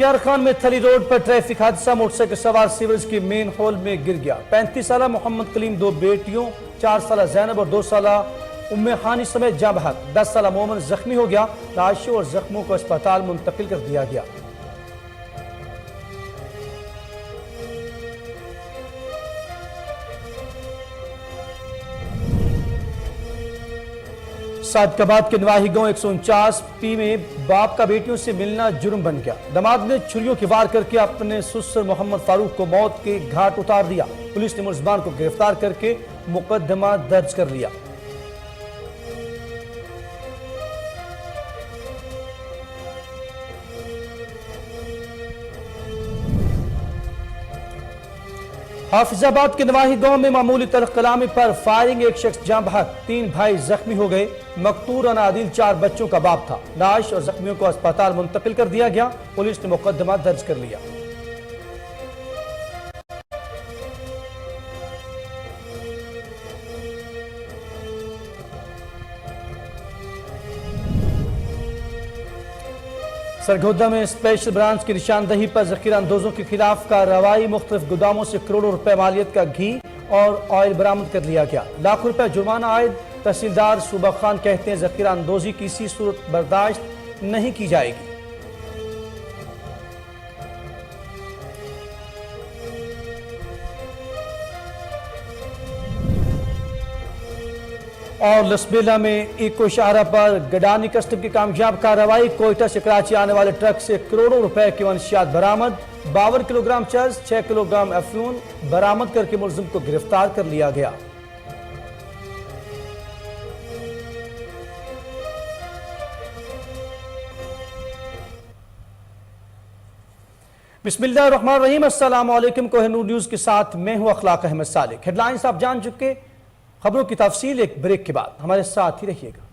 یار خان میں تھلی روڈ پر ٹریفک حادثہ، موٹر سائیکل سوار سیوریج کی مین ہول میں گر گیا۔ 35 سالہ محمد کلیم دو بیٹیوں 4 سالہ زینب اور 2 سالہ ام ہانی سمیت جاں بحق 10 سالہ مومن زخمی ہو گیا۔ لاشوں اور زخموں کو اسپتال منتقل کر دیا گیا۔ سعدکباد کے نواحی گاؤں 149 پی میں باپ کا بیٹیوں سے ملنا جرم بن گیا۔ داماد نے چھریوں کی وار کر کے اپنے سسر محمد فاروق کو موت کے گھاٹ اتار دیا۔ پولیس نے ملزمان کو گرفتار کر کے مقدمہ درج کر لیا۔ حافظ آباد کے نواحی گاؤں میں معمولی تلخ کلامی پر فائرنگ، ایک شخص جاں بحق، 3 بھائی زخمی ہو گئے۔ مقتول عادل 4 بچوں کا باپ تھا۔ لاش اور زخمیوں کو اسپتال منتقل کر دیا گیا۔ پولیس نے مقدمہ درج کر لیا۔ سرگودہ میں اسپیشل برانچ کی نشاندہی پر ذخیرہ اندوزوں کے خلاف کارروائی، مختلف گوداموں سے کروڑوں روپے مالیت کا گھی اور آئل برآمد کر لیا گیا۔ لاکھوں روپے جرمانہ عائد۔ تحصیلدار صوبہ خان کہتے ہیں ذخیرہ اندوزی کسی صورت برداشت نہیں کی جائے گی۔ اور لسبیلا میں ایکو شاہراہ پر گڈانی کسٹم کی کامیاب کارروائی، کوئٹہ سے کراچی آنے والے ٹرک سے کروڑوں روپے کی منشیات برآمد، 52 کلو گرام چرس، 6 کلو گرام افیون برآمد کر کے ملزم کو گرفتار کر لیا گیا۔ بسم اللہ الرحمن الرحیم، السلام علیکم۔ کوہ نور نیوز کے ساتھ میں ہوں اخلاق احمد سالک۔ ہیڈ لائنز آپ جان چکے، خبروں کی تفصیل ایک بریک کے بعد، ہمارے ساتھ ہی رہیے گا۔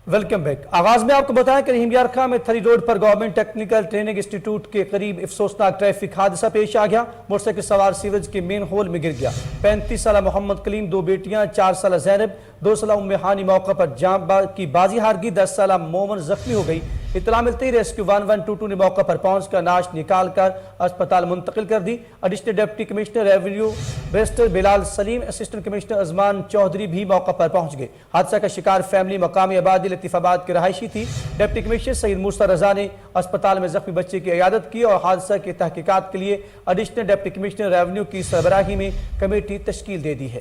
Welcome back. آغاز میں آپ کو بتائیں کہ رحیم یار خان میں تھری روڈ پر گورنمنٹ ٹیکنیکل ٹریننگ انسٹی ٹیوٹ کے قریب افسوسناک ٹریفک حادثہ پیش آ گیا۔ موٹر سائیکل سوار سیوریج کے مین ہول میں گر گیا۔ 35 سالہ محمد کلیم دو بیٹیاں 4 سالہ زینب 2 سالہ ام ہانی موقع پر جان کی بازی ہار گئی۔ 10 سالہ مومن زخمی ہو گئی۔ اطلاع ملتے ہی ریسکیو 112 نے موقع پر پہنچ کر نعش نکال کر اسپتال منتقل کر دی۔ Additional deputy commissioner revenue barrister Bilal Saleem, assistant commissioner Usman Chaudhry بھی موقع پر پہنچ گئے۔ حادثہ کا شکار فیملی مقامی آبادی لطیف آباد کے رہائشی تھی۔ ڈپٹی کمشنر سید موسیٰ رضا نے اسپتال میں زخمی بچے کی عیادت کی اور حادثہ کی تحقیقات کے لیے ایڈیشنل ڈپٹی کمشنر ریونیو کی سربراہی میں کمیٹی تشکیل دے دی ہے۔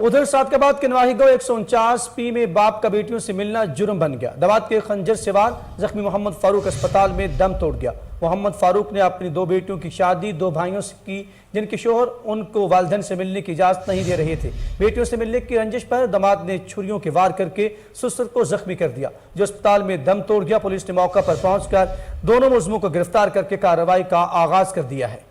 ادھر سعدکباد کے نواحی گاؤں 149 پی میں باپ کا بیٹیوں سے ملنا جرم بن گیا۔ دوات کے خنجر سے وار زخمی محمد فاروق اسپتال میں دم توڑ گیا۔ محمد فاروق نے اپنی 2 بیٹیوں کی شادی 2 بھائیوں سے کی، جن کے شوہر ان کو والدین سے ملنے کی اجازت نہیں دے رہے تھے۔ بیٹیوں سے ملنے کی رنجش پر داماد نے چھریوں کی وار کر کے سسر کو زخمی کر دیا، جو اسپتال میں دم توڑ گیا۔ پولیس نے موقع پر پہنچ کر دونوں ملزموں کو گرفتار کر کے کارروائی کا آغاز کر دیا ہے۔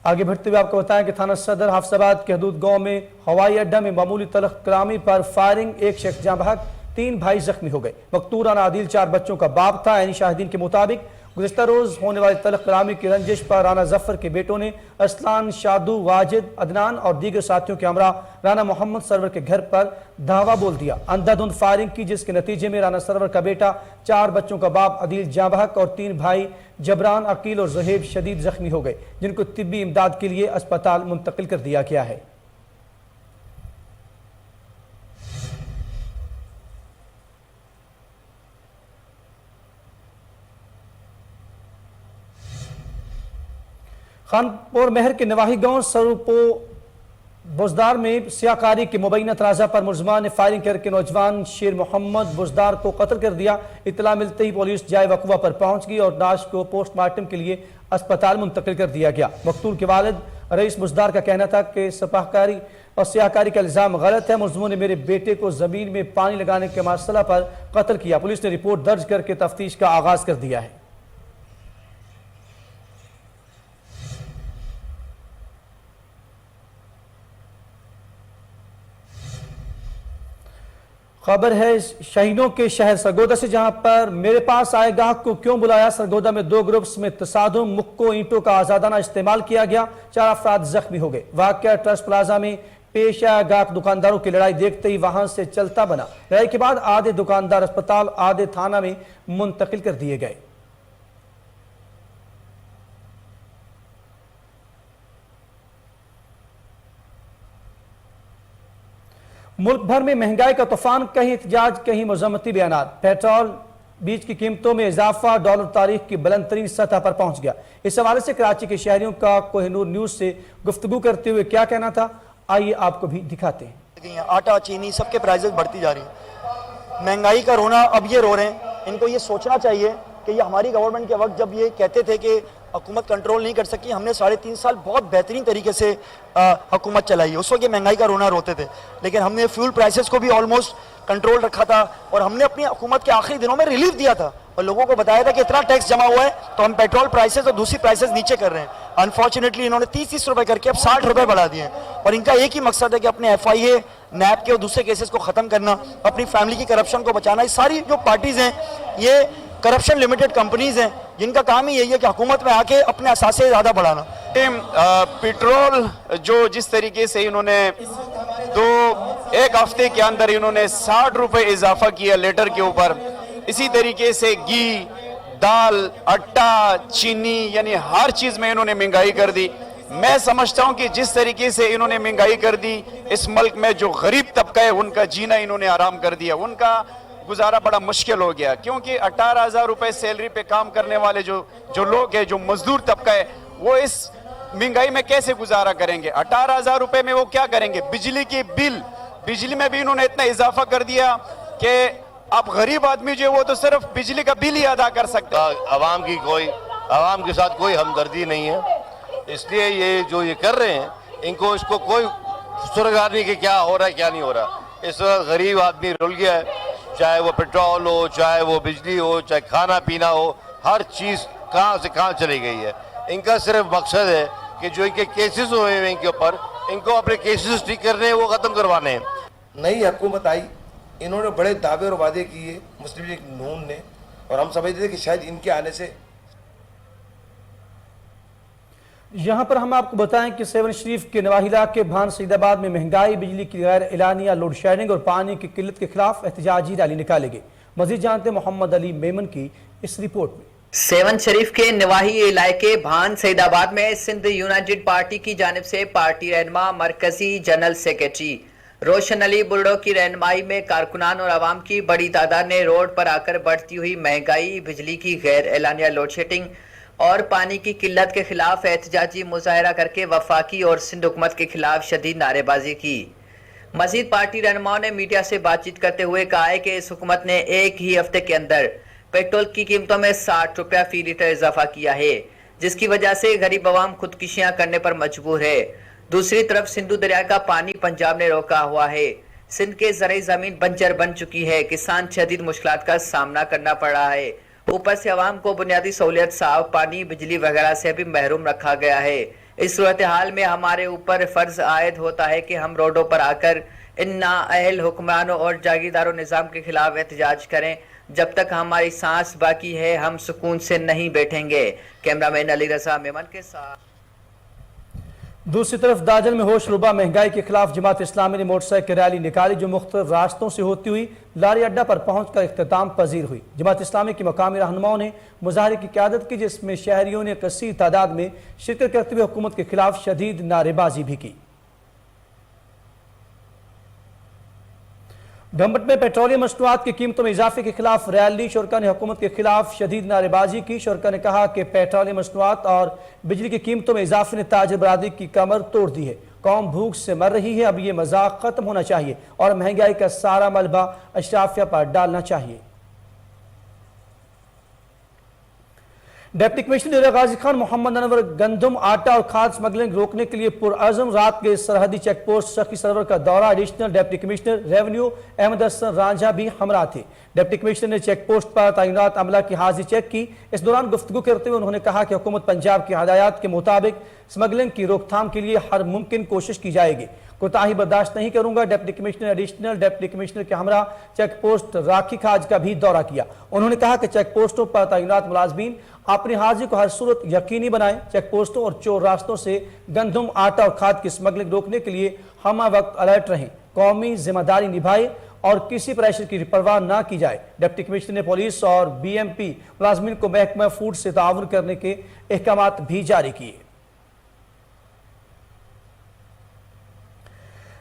آگے بڑھتے ہوئے آپ کو بتائیں کہ تھانہ صدر حافظ آباد کے حدود گاؤں میں ہوائی اڈہ میں معمولی تلخ کلامی پر فائرنگ، ایک شخص جاں بحق، 3 بھائی زخمی ہو گئے۔ مقتول عادل 4 بچوں کا باپ تھا۔ عینی شاہدین کے مطابق گزشتہ روز ہونے والی تلخ کلامی کی رنجش پر رانا ظفر کے بیٹوں نے اسلان، شادو، واجد، عدنان اور دیگر ساتھیوں کے ہمراہ رانا محمد سرور کے گھر پر دھاوا بول دیا، اندھا دھند فائرنگ کی، جس کے نتیجے میں رانا سرور کا بیٹا 4 بچوں کا باپ عدیل جاں بحق اور 3 بھائی جبران، عقیل اور زہیب شدید زخمی ہو گئے، جن کو طبی امداد کے لیے اسپتال منتقل کر دیا گیا ہے۔ خانپور مہر کے نواحی گاؤں سروپو بزدار میں سیاکاری کے مبینہ تنازع پر ملزمان نے فائرنگ کر کے نوجوان شیر محمد بزدار کو قتل کر دیا۔ اطلاع ملتے ہی پولیس جائے وقوع پر پہنچ گئی اور لاش کو پوسٹ مارٹم کے لیے اسپتال منتقل کر دیا گیا۔ مقتول کے والد رئیس بزدار کا کہنا تھا کہ سپاہکاری اور سیاکاری کا الزام غلط ہے۔ ملزموں نے میرے بیٹے کو زمین میں پانی لگانے کے مسئلہ پر قتل کیا۔ پولیس نے رپورٹ درج کر کے تفتیش کا آغاز کر دیا ہے۔ خبر ہے شہینوں کے شہر سرگودا سے، جہاں پر میرے پاس آئے گاہک کو کیوں بلایا۔ سرگودا میں دو گروپس میں تصادم، مکوں اینٹوں کا آزادانہ استعمال کیا گیا، 4 افراد زخمی ہو گئے۔ واقعہ ٹرسٹ پلازا میں پیش آیا گاہک دکانداروں کی لڑائی دیکھتے ہی وہاں سے چلتا بنا۔ لڑائی کے بعد آدھے دکاندار اسپتال، آدھے تھانہ میں منتقل کر دیے گئے۔ ملک بھر میں مہنگائی کا طوفان، کہیں احتجاج کہیں مذمتی بیانات۔ پیٹرول بیج کی قیمتوں میں اضافہ ڈالر تاریخ کی بلند ترین سطح پر پہنچ گیا۔ اس حوالے سے کراچی کے شہریوں کا کوہ نور نیوز سے گفتگو کرتے ہوئے کیا کہنا تھا، آئیے آپ کو بھی دکھاتے ہیں۔ آٹا چینی سب کے پرائزز بڑھتی جا رہی ہیں، مہنگائی کا رونا اب یہ رو رہے ہیں۔ ان کو یہ سوچنا چاہیے کہ یہ ہماری گورنمنٹ کے وقت جب یہ کہتے تھے کہ حکومت کنٹرول نہیں کر سکی، ہم نے 3.5 سال بہت بہترین طریقے سے حکومت چلائی ہے۔ اس وقت یہ مہنگائی کا رونا روتے تھے، لیکن ہم نے فیول پرائسز کو بھی آلموسٹ کنٹرول رکھا تھا اور ہم نے اپنی حکومت کے آخری دنوں میں ریلیف دیا تھا اور لوگوں کو بتایا تھا کہ اتنا ٹیکس جمع ہوا ہے تو ہم پیٹرول پرائسز اور دوسری پرائسز نیچے کر رہے ہیں۔ انفارچونیٹلی انہوں نے 30 روپے کر کے اب 60 روپے بڑھا دیے ہیں اور ان کا ایک ہی مقصد ہے کہ اپنے FIA، نیب کے اور دوسرے کیسز کو ختم کرنا، اپنی فیملی کی کرپشن کو بچانا۔ یہ ساری جو پارٹیز ہیں یہ کرپشن لمیٹڈ کمپنیز ہیں جن کا کام ہی یہی ہے کہ حکومت میں آ کے اپنے اثاثے زیادہ بڑھانا۔ پیٹرول جو جس طریقے سے انہوں نے ایک ہفتے کے اندر انہوں نے 60 روپے اضافہ کیا لیٹر کے اوپر، اسی طریقے سے گھی، دال، آٹا، چینی، یعنی ہر چیز میں انہوں نے مہنگائی کر دی۔ میں سمجھتا ہوں کہ جس طریقے سے انہوں نے مہنگائی کر دی، اس ملک میں جو غریب طبقہ ہے ان کا جینا انہوں نے آرام کر دیا، ان کا گزارا بڑا مشکل ہو گیا، کیونکہ 18,000 روپے سیلری پہ کام کرنے والے جو لوگ ہیں، جو مزدور طبقہ ہے، وہ اس مہنگائی میں کیسے گزارا کریں گے؟ 18,000 روپے میں وہ کیا کریں گے؟ بجلی کی بل، بجلی میں بھی انہوں نے اتنا اضافہ کر دیا کہ اب غریب آدمی جو ہے وہ تو صرف بجلی کا بل ہی ادا کر سکتا ہے۔ عوام کے ساتھ کوئی ہمدردی نہیں ہے، اس لیے یہ جو یہ کر رہے ہیں ان کو اس کو کوئی سرگار نہیں کہ کیا ہو رہا ہے کیا نہیں ہو رہا۔ اس وقت غریب آدمی رل گیا ہے، چاہے وہ پیٹرول ہو، چاہے وہ بجلی ہو، چاہے کھانا پینا ہو، ہر چیز کہاں سے کہاں چلی گئی ہے۔ ان کا صرف مقصد ہے کہ جو ان کے کیسز ہوئے ہیں ان کے اوپر، ان کو اپنے کیسز ٹھیک کرنے ہیں، وہ ختم کروانے ہیں۔ نئی حکومت آئی، انہوں نے بڑے دعوے اور وعدے کیے مسلم لیگ نون نے، اور ہم سمجھتے تھے کہ شاید ان کے آنے سے۔ یہاں پر ہم آپ کو بتائیں کہ 7 شریف کے نواحی علاقے بھان سعید آباد میں مہنگائی، بجلی کی غیر اعلانیہ لوڈ شیڈنگ اور پانی کی قلت کے خلاف احتجاجی ریلی نکالے گئے۔ مزید جانتے محمد علی میمن کی اس رپورٹ میں۔ 7 شریف کے نواحی علاقے بھان سعید آباد میں سندھ یونائٹڈ پارٹی کی جانب سے پارٹی رہنما مرکزی جنرل سیکریٹری روشن علی بلڈو کی رہنمائی میں کارکنان اور عوام کی بڑی تعداد نے روڈ پر آ کر بڑھتی ہوئی مہنگائی، بجلی کی غیر اعلانیہ لوڈ شیڈنگ اور پانی کی قلت کے خلاف احتجاجی مظاہرہ کر کے وفاقی اور سندھ حکومت کے خلاف شدید نعرے بازی کی۔ مزید پارٹی رہنماؤں نے میڈیا سے بات چیت کرتے ہوئے کہا ہے کہ اس حکومت نے ایک ہی ہفتے کے اندر پیٹرول کی قیمتوں میں 60 روپیہ فی لیٹر اضافہ کیا ہے، جس کی وجہ سے غریب عوام خودکشیاں کرنے پر مجبور ہے۔ دوسری طرف سندھو دریا کا پانی پنجاب نے روکا ہوا ہے، سندھ کے زرعی زمین بنجر بن چکی ہے، کسان شدید مشکلات کا سامنا کرنا پڑ رہا ہے، اوپر سے عوام کو بنیادی سہولیت صاف پانی، بجلی وغیرہ سے بھی محروم رکھا گیا ہے۔ اس صورتحال میں ہمارے اوپر فرض عائد ہوتا ہے کہ ہم روڈوں پر آ کر ان نااہل حکمرانوں اور جاگیرداروں نظام کے خلاف احتجاج کریں۔ جب تک ہماری سانس باقی ہے ہم سکون سے نہیں بیٹھیں گے۔ کیمرہ مین علی رضا میمن کے ساتھ۔ دوسری طرف داجل میں ہوش ربا مہنگائی کے خلاف جماعت اسلامی نے موٹر سائیکل ریلی نکالی، جو مختلف راستوں سے ہوتی ہوئی لاری اڈہ پر پہنچ کر اختتام پذیر ہوئی۔ جماعت اسلامی کی مقامی رہنماؤں نے مظاہرے کی قیادت کی، جس میں شہریوں نے کثیر تعداد میں شرکت کرتے ہوئے حکومت کے خلاف شدید نعرے بازی بھی کی۔ ڈھمبٹ میں پیٹرولیم مصنوعات کی قیمتوں میں اضافے کے خلاف ریلی، شرکا نے حکومت کے خلاف شدید نعرے بازی کی۔ شرکا نے کہا کہ پیٹرولیم مصنوعات اور بجلی کی قیمتوں میں اضافے نے تاجر برادری کی کمر توڑ دی ہے۔ قوم بھوک سے مر رہی ہے، اب یہ مذاق ختم ہونا چاہیے اور مہنگائی کا سارا ملبہ اشرافیہ پر ڈالنا چاہیے۔ ڈپٹی کمشنر ڈیرہ غازی خان محمد انور گندم، آٹا اور کھاد سمگلنگ روکنے کے لیے پرعزم رات کے سرحدی چیک پوسٹ سخی سرور کا دورہ۔ Additional deputy commissioner revenue Ahmad Hassan Ranjha بھی ہمراہ تھے۔ ڈپٹی کمشنر نے چیک پوسٹ پر تعینات عملہ کی حاضری چیک کی۔ اس دوران گفتگو کرتے ہوئے انہوں نے کہا کہ حکومت پنجاب کی ہدایات کے مطابق سمگلنگ کی روک تھام کے لیے ہر ممکن کوشش کی جائے گی، کوتاہی برداشت نہیں کروں گا۔ Deputy commissioner additional deputy commissioner کے ہمراہ چیک پوسٹ راکھی کھاج کا بھی دورہ کیا۔ انہوں نے کہا کہ چیک پوسٹوں پر تعینات ملازمین اپنی حاضری کو ہر صورت یقینی بنائیں۔ چیک پوسٹوں اور چور راستوں سے گندم، آٹا اور کھاد کی سمگلنگ روکنے کے لیے ہمہ وقت الرٹ رہیں، قومی ذمہ داری نبھائیں اور کسی پریشر کی پرواہ نہ کی جائے۔ ڈپٹی کمشنر نے پولیس اور بی ایم پی ملازمین کو محکمہ فوڈ سے تعاون کرنے کے احکامات بھی جاری کیے۔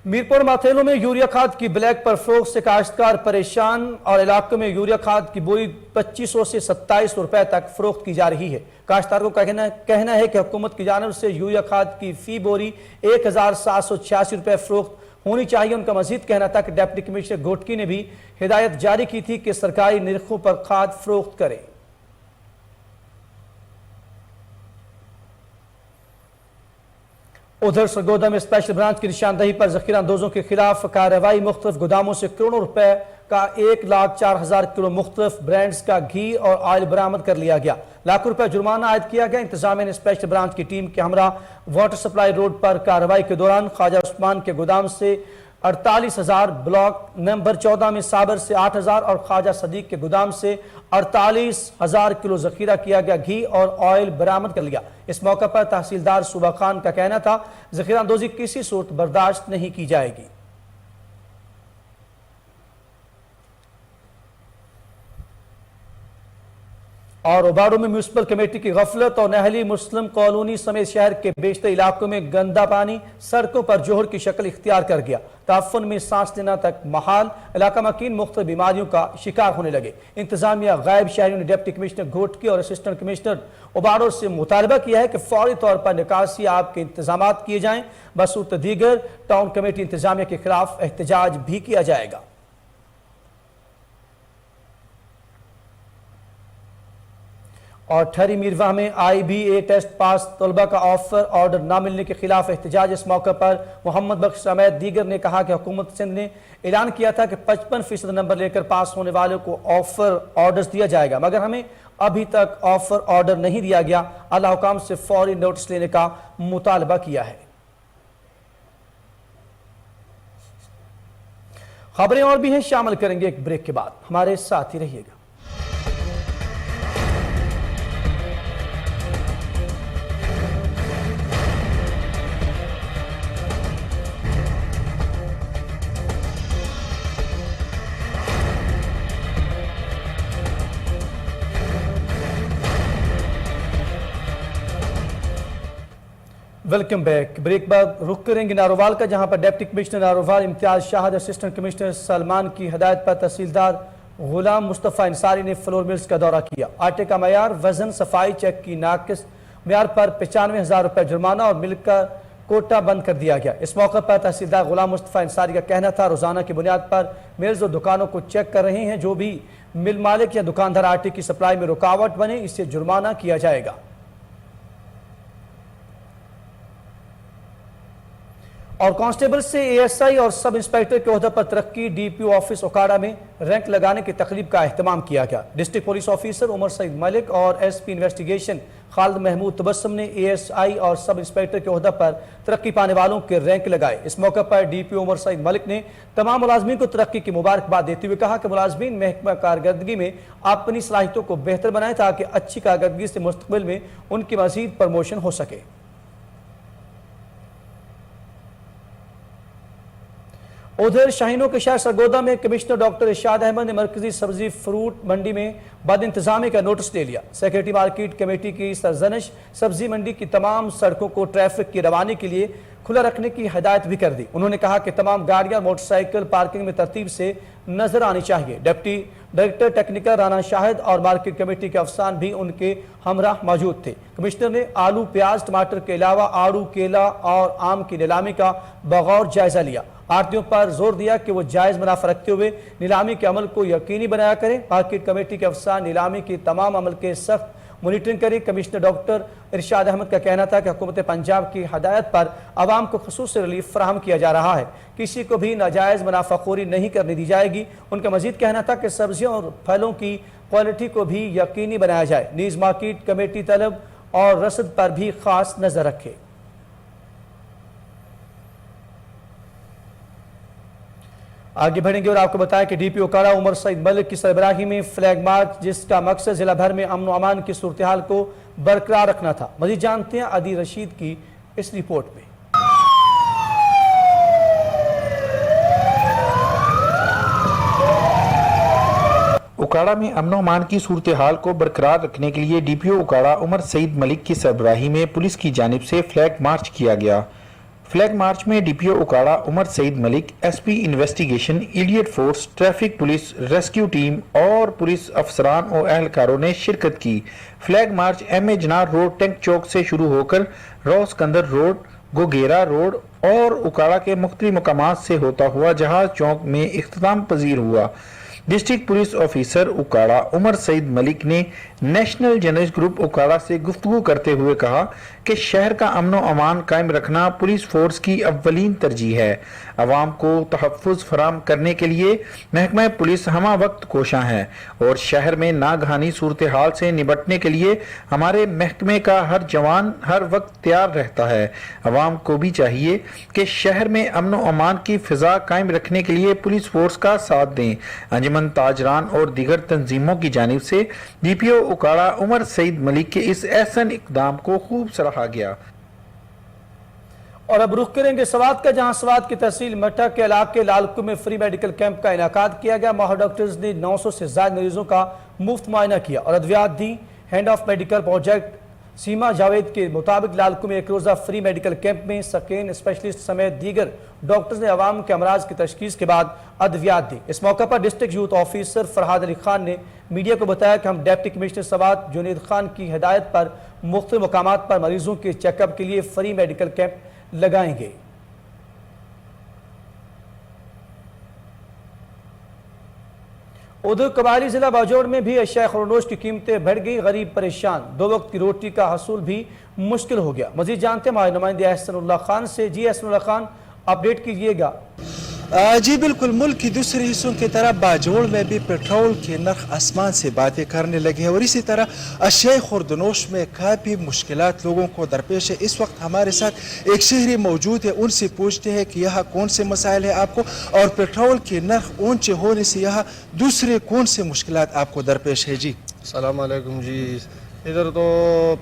میرپور ماتھیلوں میں یوریا کھاد کی بلیک پر فروخت سے کاشتکار پریشان اور علاقوں میں یوریا کھاد کی بوری 2500 سے 2700 روپے تک فروخت کی جا رہی ہے۔ کاشتکاروں کا کہنا ہے کہ حکومت کی جانب سے یوریا کھاد کی فی بوری 1786 روپے فروخت ہونی چاہیے۔ ان کا مزید کہنا تھا کہ ڈپٹی کمشنر گھوٹکی نے بھی ہدایت جاری کی تھی کہ سرکاری نرخوں پر کھاد فروخت کریں۔ ادھر سرگودا میں اسپیشل برانچ کی نشاندہی پر ذخیرہ اندوزوں کے خلاف کارروائی۔ مختلف گوداموں سے کروڑوں روپے کا 1,04,000 کلو مختلف برانڈز کا گھی اور آئل برآمد کر لیا گیا۔ لاکھوں روپے جرمانہ عائد کیا گیا۔ انتظامیہ نے اسپیشل برانچ کی ٹیم کے ہمراہ واٹر سپلائی روڈ پر کارروائی کے دوران خواجہ عثمان کے گودام سے 48,000، بلاک نمبر 14 میں صابر سے 8,000 اور خواجہ صدیق کے گودام سے 48,000 کلو ذخیرہ کیا گیا گھی اور آئل برآمد کر لیا۔ اس موقع پر تحصیلدار صوبہ خان کا کہنا تھا ذخیرہ اندوزی کسی صورت برداشت نہیں کی جائے گی۔ اور اوباڑو میں میونسپل کمیٹی کی غفلت اور نہلی مسلم کالونی سمیت شہر کے بیشتر علاقوں میں گندا پانی سڑکوں پر جوہر کی شکل اختیار کر گیا۔ تعفن میں سانس لینا تک محال، علاقہ مکین مختلف بیماریوں کا شکار ہونے لگے۔ انتظامیہ غائب شہریوں نے ڈپٹی کمشنر گھوٹکی اور اسسٹنٹ کمشنر اوباڑو سے مطالبہ کیا ہے کہ فوری طور پر نکاسی آب کے انتظامات کیے جائیں، بصورت دیگر ٹاؤن کمیٹی انتظامیہ کے خلاف احتجاج بھی کیا جائے گا۔ اور ٹھری میرواہ میں IBA ٹیسٹ پاس طلبہ کا آفر آرڈر نہ ملنے کے خلاف احتجاج۔ اس موقع پر محمد بخش سمیت دیگر نے کہا کہ حکومت سندھ نے اعلان کیا تھا کہ 55% نمبر لے کر پاس ہونے والوں کو آفر آرڈرز دیا جائے گا، مگر ہمیں ابھی تک آفر آرڈر نہیں دیا گیا۔ اعلیٰ حکام سے فوری نوٹس لینے کا مطالبہ کیا ہے۔ خبریں اور بھی ہیں، شامل کریں گے ایک بریک کے بعد، ہمارے ساتھ ہی رہیے گا۔ Welcome back. بریک بعد رخ کریں گے نارووال کا، جہاں پر ڈپٹی کمشنر نارووال امتیاز شاہد، اسسٹنٹ کمشنر سلمان کی ہدایت پر تحصیلدار غلام مصطفیٰ انصاری نے فلور ملز کا دورہ کیا۔ آٹے کا معیار، وزن، صفائی چیک کی ناقص معیار پر 95,000 روپے جرمانہ اور مل کا کوٹا بند کر دیا گیا۔ اس موقع پر تحصیلدار غلام مصطفیٰ انصاری کا کہنا تھا روزانہ کی بنیاد پر ملز اور دکانوں کو چیک کر رہے ہیں، جو بھی مل مالک یا دکاندار آٹے کی سپلائی میں رکاوٹ بنے اسے جرمانہ کیا جائے گا۔ اور کانسٹیبل سے ASI اور سب انسپیکٹر کے عہدہ پر ترقی، DPO آفس اوکاڑا میں رینک لگانے کی تقریب کا اہتمام کیا گیا۔ ڈسٹرکٹ پولیس آفیسر عمر سعید ملک اور SP انویسٹیگیشن خالد محمود تبسم نے ASI اور سب انسپیکٹر کے عہدہ پر ترقی پانے والوں کے رینک لگائے۔ اس موقع پر DPO عمر سعید ملک نے تمام ملازمین کو ترقی کی مبارکباد دیتے ہوئے کہا کہ ملازمین محکمہ کارکردگی میں اپنی صلاحیتوں کو بہتر بنائیں تاکہ اچھی کارکردگی سے مستقبل میں ان کی مزید پروموشن ہو سکے۔ ادھر شاہینوں کے شہر سرگودا میں کمشنر ڈاکٹر ارشاد احمد نے مرکزی سبزی فروٹ منڈی میں بد انتظامی کا نوٹس لے لیا۔ سیکریٹری مارکیٹ کمیٹی کی سرزنش، سبزی منڈی کی تمام سڑکوں کو ٹریفک کی روانی کے لیے کھلا رکھنے کی ہدایت بھی کر دی۔ انہوں نے کہا کہ تمام گاڑیاں موٹر سائیکل پارکنگ میں ترتیب سے نظر آنی چاہیے۔ ڈپٹی ڈائریکٹر ٹیکنیکل رانا شاہد اور مارکیٹ کمیٹی کے افسران بھی ان کے ہمراہ موجود تھے۔ کمشنر نے آلو، پیاز، ٹماٹر کے علاوہ آڑو، کیلا اور آم کی نیلامی کا بغور جائزہ لیا۔ آڑھتیوں پر زور دیا کہ وہ جائز منافع رکھتے ہوئے نیلامی کے عمل کو یقینی بنایا کریں۔ مارکیٹ کمیٹی کے افسران نیلامی کی تمام عمل کے سخت مانیٹرنگ کریں۔ کمشنر ڈاکٹر ارشاد احمد کا کہنا تھا کہ حکومت پنجاب کی ہدایت پر عوام کو خصوصی ریلیف فراہم کیا جا رہا ہے، کسی کو بھی ناجائز منافع خوری نہیں کرنے دی جائے گی۔ ان کا مزید کہنا تھا کہ سبزیوں اور پھلوں کی کوالٹی کو بھی یقینی بنایا جائے۔ نیز مارکیٹ کمیٹی طلب اور رسد پر بھی خاص نظر رکھے۔ آگے بڑھیں گے اور آپ کو بتائیں کہ ڈی پی اوکاڑا عمر سعید ملک کی سربراہی میں فلیگ مارچ، جس کا مقصد ضلع بھر میں امن و امان کی صورتحال کو برقرار رکھنا تھا۔ مزید جانتے ہیں عادی رشید کی اس رپورٹ میں۔ اوکاڑا میں امن و امان کی صورتحال کو برقرار رکھنے کے لیے D P O Okara Umar Saeed ملک کی سربراہی میں پولیس کی جانب سے فلیگ مارچ کیا گیا۔ فلیگ مارچ میں D P O Okara Umar Saeed Malik, S P investigation, elite force, traffic police, rescue team اور پولیس افسران اور اہلکاروں نے شرکت کی۔ Flag march M A Jinnah road, tank chowk سے شروع ہو کر روز کندر روڈ، گوگیرا روڈ اور اوکاڑا کے مختلف مقامات سے ہوتا ہوا جہاز چوک میں اختتام پذیر ہوا۔ District police officer Okara Umar Saeed ملک نے نیشنل جرنلسٹ گروپ اوکاڑا سے گفتگو کرتے ہوئے کہا کہ شہر کا امن و امان قائم رکھنا پولیس فورس کی اولین ترجیح ہے۔ عوام کو تحفظ فراہم کرنے کے لیے محکمہ پولیس ہمہ وقت کوشاں ہے اور شہر میں ناگہانی صورتحال سے نمٹنے کے لیے ہمارے محکمے کا ہر جوان ہر وقت تیار رہتا ہے۔ عوام کو بھی چاہیے کہ شہر میں امن و امان کی فضا قائم رکھنے کے لیے پولیس فورس کا ساتھ دیں۔ انجمن تاجران اور دیگر تنظیموں کی جانب سے D P O Okara Umar Saeed ملک کے اس احسن اقدام کو خوب سراہا گیا۔ اور اب رخ کریں گے سوات کا، جہاں سوات کی تحصیل مٹھا کے علاقے لالکو میں فری میڈیکل کیمپ کا انعقاد کیا گیا۔ ماہر ڈاکٹرز نے 900 سے زائد مریضوں کا مفت معائنہ کیا اور ادویات دی۔ ہینڈ آف میڈیکل پروجیکٹ سیما جاوید کے مطابق لالکو میں ایک روزہ فری میڈیکل کیمپ میں سکین اسپیشلسٹ سمیت دیگر ڈاکٹرز نے عوام کے امراض کی تشخیص کے بعد ادویات دی۔ اس موقع پر district youth officer Farhad Ali Khan نے میڈیا کو بتایا کہ ہم ڈپٹی کمشنر سوات جنید خان کی ہدایت پر مختلف مقامات پر مریضوں کے چیک اپ کے لیے فری میڈیکل کیمپ لگائیں گے۔ ادھر قبائلی ضلع باجوڑ میں بھی اشیاء خورنوش کی قیمتیں بڑھ گئی، غریب پریشان، 2 وقت کی روٹی کا حصول بھی مشکل ہو گیا۔ مزید جانتے ہیں ہمارے نمائندے احسن اللہ خان سے۔ جی احسن اللہ خان، اپڈیٹ کیجئے گا۔ جی بالکل، ملک کی دوسرے حصوں کی طرح باجوڑ میں بھی پیٹرول کے نرخ آسمان سے باتیں کرنے لگے ہیں اور اسی طرح اشیاء خوردنوش میں کافی مشکلات لوگوں کو درپیش ہے۔ اس وقت ہمارے ساتھ ایک شہری موجود ہے، ان سے پوچھتے ہیں کہ یہاں کون سے مسائل ہیں آپ کو، اور پیٹرول کے نرخ اونچے ہونے سے یہاں دوسرے کون سے مشکلات آپ کو درپیش ہے۔ جی السلام علیکم۔ جی ادھر تو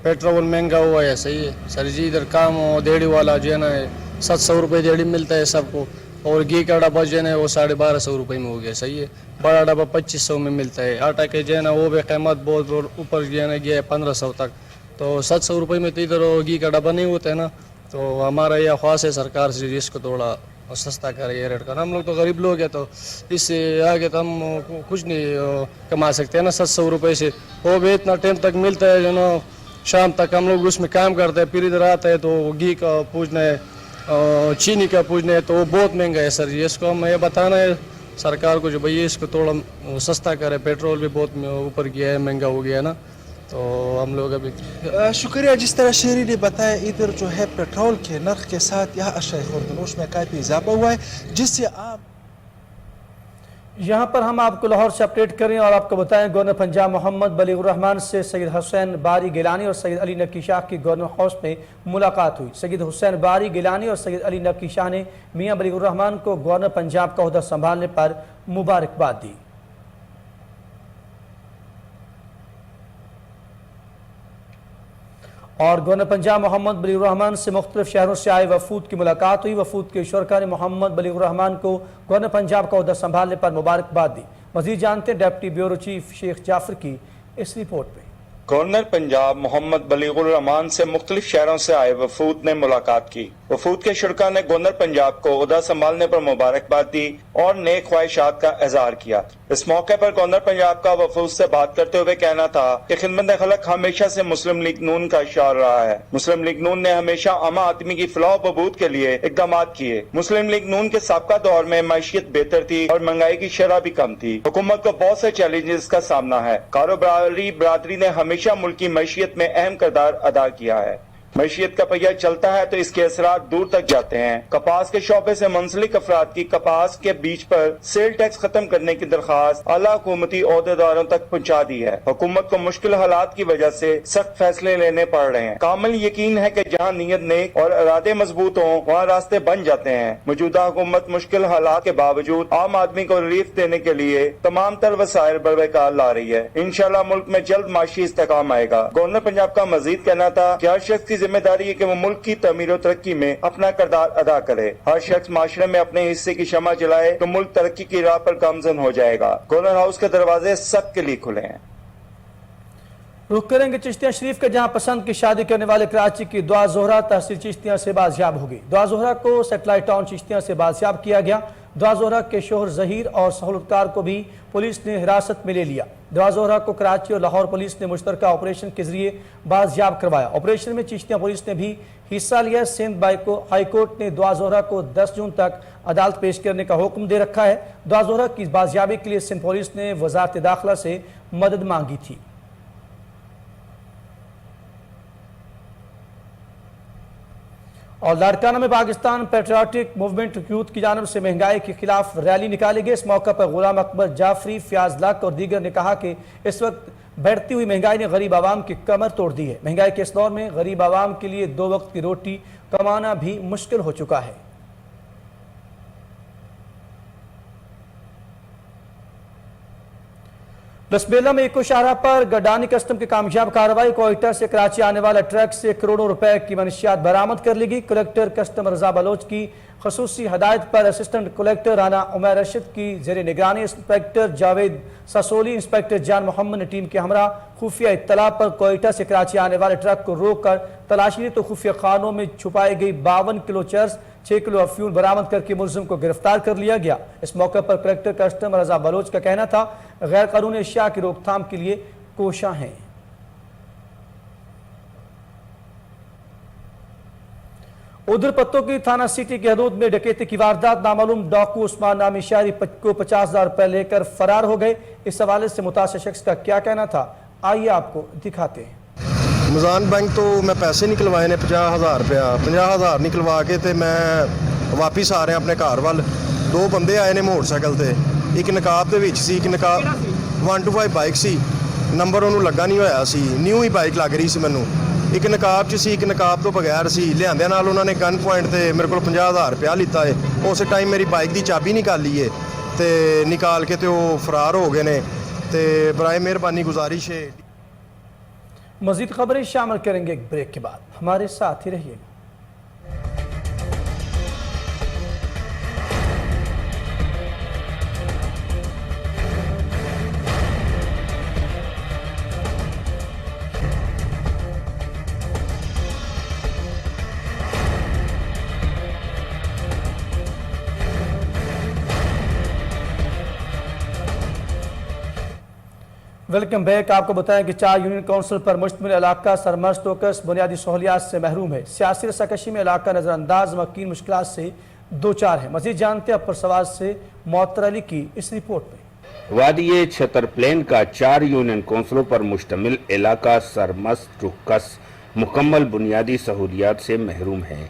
پیٹرول مہنگا ہوا ہے، صحیح ہے سر جی۔ ادھر کام دیڑھی والا جو ہے نا 700 روپے دیڑھی ملتا ہے سب کو، اور گھی کا ڈبہ جو ہے نا وہ 1250 روپے میں ہو گیا، صحیح ہے۔ بڑا ڈبہ 2500 میں ملتا ہے۔ آٹا کے جو ہے نا وہ بھی قیمت بہت اوپر جو ہے نا گیا ہے 1500 تک، تو 700 روپے میں تو ادھر گھی کا ڈبہ نہیں ہوتا ہے نا۔ تو ہمارا یہ خواہش ہے سرکار سے اس کو تھوڑا سستا کرے یہ ریٹ کا۔ ہم لوگ تو غریب لوگ ہیں، تو اس سے آگے تو ہم کچھ نہیں کما سکتے ہیں نا 700 روپے سے۔ وہ بھی اتنا ٹائم تک ملتا ہے جو نا، شام تک ہم لوگ اس میں کام کرتے ہیں، پھر ادھر آتا ہے تو گھی کا پوچھنا ہے، چینی کا پوچھنا ہے، تو وہ بہت مہنگا ہے سر جی۔ اس کو ہم یہ بتانا ہے سرکار کو جو بھائی اس کو تھوڑا سستا کرے، پیٹرول بھی بہت اوپر گیا ہے، مہنگا ہو گیا ہے نا، تو ہم لوگ ابھی شکریہ۔ جس طرح شہری نے بتایا ادھر جو ہے پیٹرول کے نرخ کے ساتھ یہاں اشیاء خوردنوش میں کافی اضافہ ہوا ہے، جس سے عام یہاں پر ہم آپ کو لاہور سے اپڈیٹ کریں اور آپ کو بتائیں گورنر پنجاب محمد بلیغ الرحمان سے سید حسین باری گیلانی اور سید علی نقی شاہ کی گورنر ہاؤس میں ملاقات ہوئی۔ سید حسین باری گیلانی اور سید علی نقی شاہ نے میاں بلیغ الرحمان کو گورنر پنجاب کا عہدہ سنبھالنے پر مبارکباد دی۔ اور گورنر پنجاب محمد بلیغ الرحمان سے مختلف شہروں سے آئے وفود کی ملاقات ہوئی۔ وفود کے شرکاء نے محمد بلیغ الرحمان کو گورنر پنجاب کا عہدہ سنبھالنے پر مبارکباد دی۔ مزید جانتے ہیں ڈپٹی بیورو چیف شیخ جعفر کی اس رپورٹ میں۔ گورنر پنجاب محمد بلیغ الرحمان سے مختلف شہروں سے آئے وفود نے ملاقات کی۔ وفود کے شرکاء نے گورنر پنجاب کو عہدہ سنبھالنے پر مبارکباد دی اور نیک خواہشات کا اظہار کیا۔ اس موقع پر گورنر پنجاب کا وفود سے بات کرتے ہوئے کہنا تھا کہ خدمت خلق ہمیشہ سے مسلم لیگ نون کا شعار رہا ہے۔ مسلم لیگ نون نے ہمیشہ عام آدمی کی فلاح و بہبود کے لیے اقدامات کیے۔ مسلم لیگ نون کے سابقہ دور میں معیشت بہتر تھی اور مہنگائی کی شرح بھی کم تھی۔ حکومت کو بہت سے چیلنجز کا سامنا ہے۔ کاروباری برادری نے ہمیشہ ملک کی معیشت میں اہم کردار ادا کیا ہے۔ معیشت کا پہیہ چلتا ہے تو اس کے اثرات دور تک جاتے ہیں۔ کپاس کے شعبے سے منسلک افراد کی کپاس کے بیج پر سیل ٹیکس ختم کرنے کی درخواست اعلیٰ حکومتی عہدیداروں تک پہنچا دی ہے۔ حکومت کو مشکل حالات کی وجہ سے سخت فیصلے لینے پڑ رہے ہیں۔ کامل یقین ہے کہ جہاں نیت نیک اور ارادے مضبوط ہوں وہاں راستے بن جاتے ہیں۔ موجودہ حکومت مشکل حالات کے باوجود عام آدمی کو ریلیف دینے کے لیے تمام تر وسائل بروقار لا رہی ہے۔ انشاءاللہ ملک میں جلد معاشی استحکام آئے گا۔ گورنر پنجاب کا مزید کہنا تھا کہ ہر شخص کی ذمہ داری ہے کہ وہ ملک کی تعمیر و ترقی میں اپنا کردار ادا کرے۔ ہر شخص معاشرے میں اپنے حصے کی شمع جلائے تو ملک ترقی کی راہ پر گامزن ہو جائے گا۔ گورنر ہاؤس کے دروازے سب کے لیے کھلے ہیں۔ رخ کریں گے چشتیاں شریف کے، جہاں پسند کی شادی کرنے والے کراچی کی دعا زہرا تحصیل چشتیاں سے بازیاب ہو گئی۔ دعا زہرا کو سیٹلائٹ ٹاؤن چشتیاں سے بازیاب کیا گیا۔ دعا زہرا کے شوہر ظہیر اور سہولتکار کو بھی پولیس نے حراست میں لے لیا۔ دعا زہرا کو کراچی اور لاہور پولیس نے مشترکہ آپریشن کے ذریعے بازیاب کروایا۔ آپریشن میں چشتیاں پولیس نے بھی حصہ لیا۔ سندھ ہائی کورٹ نے دعا زہرا کو 10 جون تک عدالت پیش کرنے کا حکم دے رکھا ہے۔ دعا زہرا کی بازیابی کے لیے سندھ پولیس نے وزارت داخلہ سے مدد مانگی تھی۔ اور لاڑکانہ میں پاکستان پیٹریاٹک موومنٹ یوتھ کی جانب سے مہنگائی کے خلاف ریلی نکالی گئی۔ اس موقع پر غلام اکبر جعفری، فیاض لاک اور دیگر نے کہا کہ اس وقت بڑھتی ہوئی مہنگائی نے غریب عوام کی کمر توڑ دی ہے۔ مہنگائی کے اس دور میں غریب عوام کے لیے 2 وقت کی روٹی کمانا بھی مشکل ہو چکا ہے۔ لسبیلا میں ایکو شاہراہ پر گڈانی کسٹم کی کامیاب کارروائی۔ کوئٹہ سے کراچی آنے والا ٹرک سے کروڑوں روپے کی منشیات برآمد کر لی گئی۔ کلکٹر کسٹم رضا بلوچ کی خصوصی ہدایت پر اسسٹنٹ کلکٹر رانا عمیر رشید کی زیر نگرانی انسپیکٹر جاوید ساسولی، انسپیکٹر جان محمد نے ٹیم کے ہمراہ خفیہ اطلاع پر کوئٹہ سے کراچی آنے والے ٹرک کو روک کر تلاشی لی تو خفیہ خانوں میں چھپائی گئی 52 کلو چرس، 6 کلو افیون برآمد کر کے ملزم کو گرفتار کر لیا گیا۔ اس موقع پر کلکٹر کسٹم رضا بلوچ کا کہنا تھا غیر قانونی اشیاء کی روک تھام کے لیے کوشاں ہیں۔ ادھر پتوں کی تھانہ سٹی کی حدود میں ڈکیتی کی واردات، نامعلوم ڈاکو عثمان نامی شہری کو 50,000 روپے لے کر فرار ہو گئے۔ اس حوالے سے متاثرہ شخص کا کیا کہنا تھا، آئیے آپ کو دکھاتے ہیں۔ مزان بینک تو میں پیسے نکلوائے نے 50,000 روپیہ 50,000 نکلوا کے تے میں واپس آ رہا اپنے گھر وال۔ 2 بندے آئے نے موٹر سائیکل تے، ایک نقاب دے وچ سی، ایک نقاب 125 بائک سی، نمبر انہوں لگا نہیں ہویا سی، نیو ہی بائک لگ رہی سی مینوں۔ ایک نقاب چ سی، ایک نقاب تو بغیر سی، لیاندے نال انہوں نے گن پوائنٹ تے میرے کو 50,000 روپیہ لیتا ہے۔ اس ٹائم میری بائک دی چابی نکالی ہے تے نکال کے تے وہ فرار ہو گئے نے۔ تے برائے مہربانی گزارش ہے۔ مزید خبریں شامل کریں گے ایک بریک کے بعد، ہمارے ساتھ ہی رہیے گا۔ Welcome back. آپ کو بتائیں کہ 4 یونین کونسل پر مشتمل علاقہ سرمست ٹوکس بنیادی سہولیات سے محروم ہے۔ سیاسی رساکشی میں علاقہ نظر انداز مکین مشکلات سے 2-4 ہیں۔ مزید جانتے ہیں اپر سواز سے معطر علی کی اس رپورٹ میں۔ وادی چھتر پلین کا 4 یونین کونسلوں پر مشتمل علاقہ سرمست ٹوکس مکمل بنیادی سہولیات سے محروم ہے۔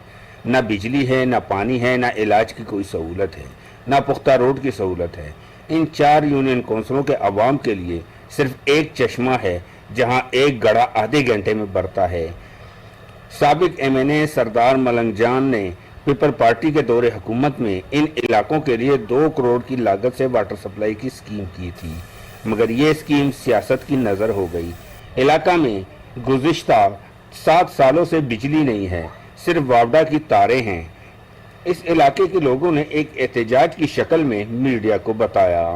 نہ بجلی ہے، نہ پانی ہے، نہ علاج کی کوئی سہولت ہے، نہ پختہ روڈ کی سہولت ہے۔ ان 4 یونین کونسلوں کے عوام کے لیے صرف ایک چشمہ ہے جہاں ایک گڑھا آدھے گھنٹے میں بھرتا ہے۔ سابق MNA سردار ملنگ جان نے پیپل پارٹی کے دور حکومت میں ان علاقوں کے لیے 2 کروڑ کی لاگت سے واٹر سپلائی کی سکیم کی تھی، مگر یہ سکیم سیاست کی نظر ہو گئی۔ علاقہ میں گزشتہ 7 سالوں سے بجلی نہیں ہے، صرف واوڈا کی تاریں ہیں۔ اس علاقے کے لوگوں نے ایک احتجاج کی شکل میں میڈیا کو بتایا۔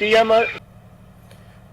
TMO।